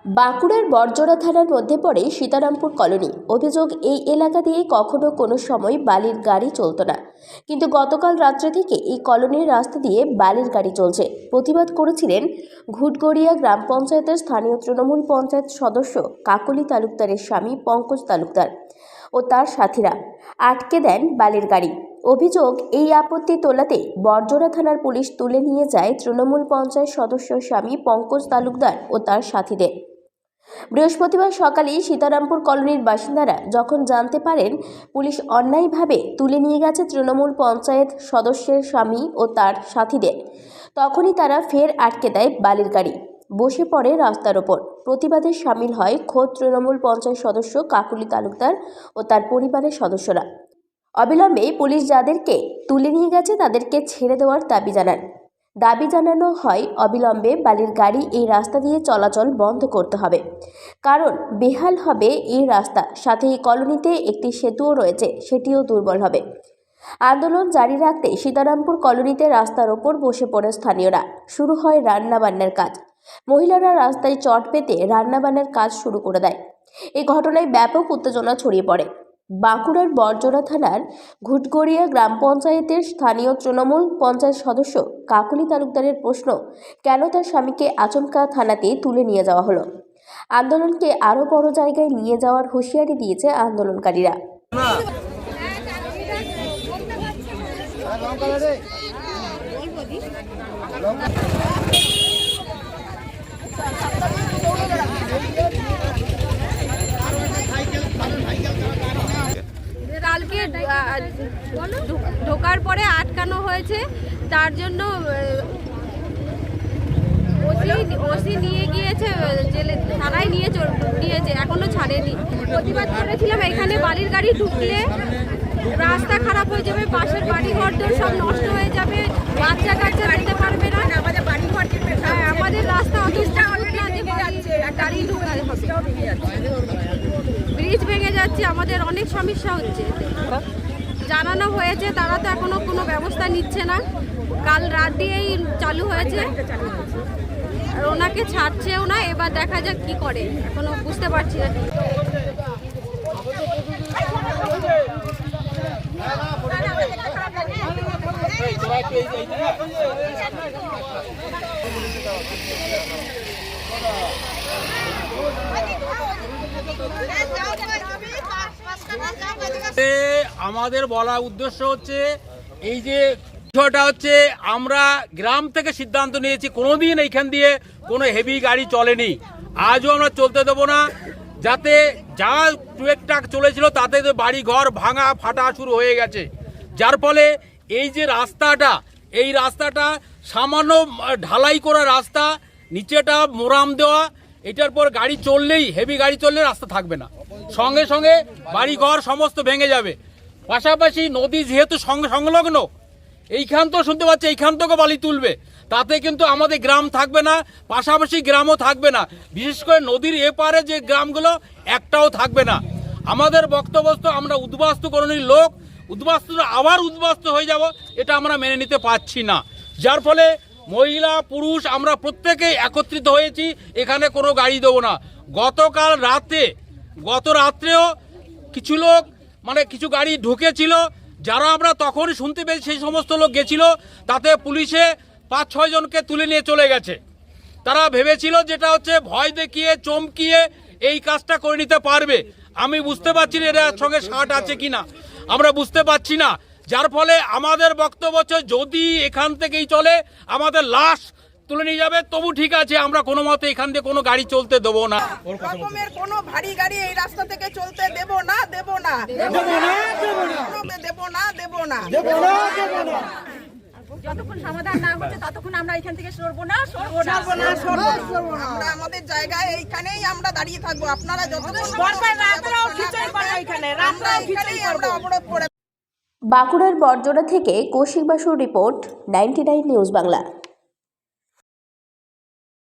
বাঁকুড়ার বড়জোড়া থানার মধ্যে পড়ে সীতারামপুর কলোনি। অভিযোগ, এই এলাকা দিয়ে কখনো কোনো সময় বালির গাড়ি চলতো না, কিন্তু গতকাল রাত্রে থেকে এই কলোনির রাস্তা দিয়ে বালির গাড়ি চলছে। প্রতিবাদ করেছিলেন ঘুটগড়িয়া গ্রাম পঞ্চায়েতের স্থানীয় তৃণমূল পঞ্চায়েত সদস্য কাকলি তালুকদারের স্বামী পঙ্কজ তালুকদার ও তার সাথীরা। আটকে দেন বালির গাড়ি। অভিযোগ, এই আপত্তি তোলাতে বড়জোড়া থানার পুলিশ তুলে নিয়ে যায় তৃণমূল পঞ্চায়েত সদস্য স্বামী পঙ্কজ তালুকদার ও তার সাথীদের। বৃহস্পতিবার সকালে সীতারামপুর কলোনির বাসিন্দারা যখন জানতে পারেন পুলিশ অন্যায়ভাবে তুলে নিয়ে গেছে তৃণমূল পঞ্চায়েত সদস্যের স্বামী ও তার সাথীদের, তখনই তারা ফের আটকে দেয় বালির গাড়ি, বসে পড়ে রাস্তার ওপর। প্রতিবাদে সামিল হয় খোদ তৃণমূল পঞ্চায়েত সদস্য কাকুলি তালুকদার ও তার পরিবারের সদস্যরা। অবিলম্বে পুলিশ যাদেরকে তুলে নিয়ে গেছে তাদেরকে ছেড়ে দেওয়ার দাবি জানানো হয়। অবিলম্বে বালির গাড়ি এই রাস্তা দিয়ে চলাচল বন্ধ করতে হবে, কারণ বেহাল হবে এই রাস্তা। সাথে এই কলোনিতে একটি সেতুও রয়েছে, সেটিও দুর্বল হবে। আন্দোলন জারি রাখতে সীতারামপুর কলোনিতে রাস্তার ওপর বসে পড়ে স্থানীয়রা। শুরু হয় রান্নাবান্নার কাজ। মহিলারা রাস্তায় চট পেতে রান্নাবান্নার কাজ শুরু করে দেয়। এই ঘটনায় ব্যাপক উত্তেজনা ছড়িয়ে পড়ে। বাঁকুড়ার বড়জোড়া থানার ঘুটগড়িয়া গ্রাম পঞ্চায়েতের স্থানীয় তৃণমূল পঞ্চায়েত সদস্য কাকলি তালুকদারের প্রশ্ন, কেন তার স্বামীকে আচমকা থানাতে তুলে নিয়ে যাওয়া হলো। আন্দোলনকে আরও বড় জায়গায় নিয়ে যাওয়ার হুঁশিয়ারি দিয়েছে আন্দোলনকারীরা। কালকে ঢোকার পরে আটকানো হয়েছে, তার জন্য ওসি নিয়ে গিয়েছে জেলে, থানায় নিয়েছে, এখনো ছাড়েনি। প্রতিবাদ করেছিলাম এখানে বালির গাড়ি ঢুকলে রাস্তা খারাপ হয়ে যাবে, পাশের বাড়ি ঘরদোর সব নষ্ট হয়ে যাবে, বাচ্চা কাচ্চা যেতে পারবে না। আমাদের রাস্তা গাড়ি ঢুকাতে হবে, ব্রিজ ভেঙে যাচ্ছে, আমাদের অনেক সমস্যা হচ্ছে। জানানো হয়েছে, তারা তো এখনো কোনো ব্যবস্থা নিচ্ছে না। কাল রাত দিয়েই চালু হয়েছে, আর ওনাকে ছাড়ছেও না। এবার দেখা যাক কি করে, এখনো বুঝতে পারছি না। আমাদের বলা উদ্দেশ্য হচ্ছে, এই যে বিষয়টা হচ্ছে, আমরা গ্রাম থেকে সিদ্ধান্ত নিয়েছি কোনোদিন এইখান দিয়ে কোনো হেভি গাড়ি চলেনি, আজও আমরা চলতে দেবো না। যাতে যা টুকটাক চলেছিল তাতে বাড়ি ঘর ভাঙা ফাটা শুরু হয়ে গেছে, যার ফলে এই যে রাস্তাটা, এই রাস্তাটা সামান্য ঢালাই করা রাস্তা, নিচেটা মোরাম দেওয়া, এটার পর গাড়ি চললেই, হেভি গাড়ি চললে রাস্তা থাকবে না, সঙ্গে সঙ্গে বাড়ি ঘর সমস্ত ভেঙে যাবে। পাশাপাশি নদী যেহেতু সংলগ্ন, এইখান তো শুনতে পাচ্ছি এইখান থেকে বালি তুলবে, তাতে কিন্তু আমাদের গ্রাম থাকবে না, পাশাপাশি গ্রামও থাকবে না। বিশেষ করে নদীর এপারে যে গ্রামগুলো একটাও থাকবে না। আমাদের বক্তব্য, আমরা উদ্বাস্তুকরণীর লোক, আবার উদ্বাস্তু হয়ে যাব, এটা আমরা মেনে নিতে পারছি না। যার ফলে মহিলা পুরুষ আমরা প্রত্যেকেই একত্রিত হয়েছি, এখানে কোনো গাড়ি দেবো না। গত রাত্রেও কিছু লোক, কিছু গাড়ি ঢুকেছিল, যারা আমরা তখনই শুনতে পেয়েছি, সেই সমস্ত লোক গেছিল, তাতে পুলিশে 5-6 জনকে তুলে নিয়ে চলে গেছে। তারা ভেবেছিল যেটা হচ্ছে ভয় দেখিয়ে চমকিয়ে এই কাজটা করে নিতে পারবে। আমি বুঝতে পারছি না এর সঙ্গে ষাট আছে কিনা, আমরা বুঝতে পারছি না। যার ফলে আমাদের বক্তব্য হচ্ছে, যদি এখান থেকেই চলে আমাদের লাশ তুলে নিয়ে যাবে, তবু ঠিক আছে, আমরা কোনো মতে এখান থেকে কোনো গাড়ি চলতে দেবো না। রকমের কোনো ভারী গাড়ি এই রাস্তা থেকে চলতে দেব না। যতক্ষণ সমাধান না হচ্ছে ততক্ষণ আমরা এখান থেকে সরবো না। আমরা আমাদের জায়গায় এইখানেই আমরা দাঁড়িয়ে থাকবো। আপনারা যতক্ষণ অবরোধ করে। বাঁকুড়ার বড়জোড়া থেকে কৌশিক বাসুর রিপোর্ট, 99 নিউজ বাংলা।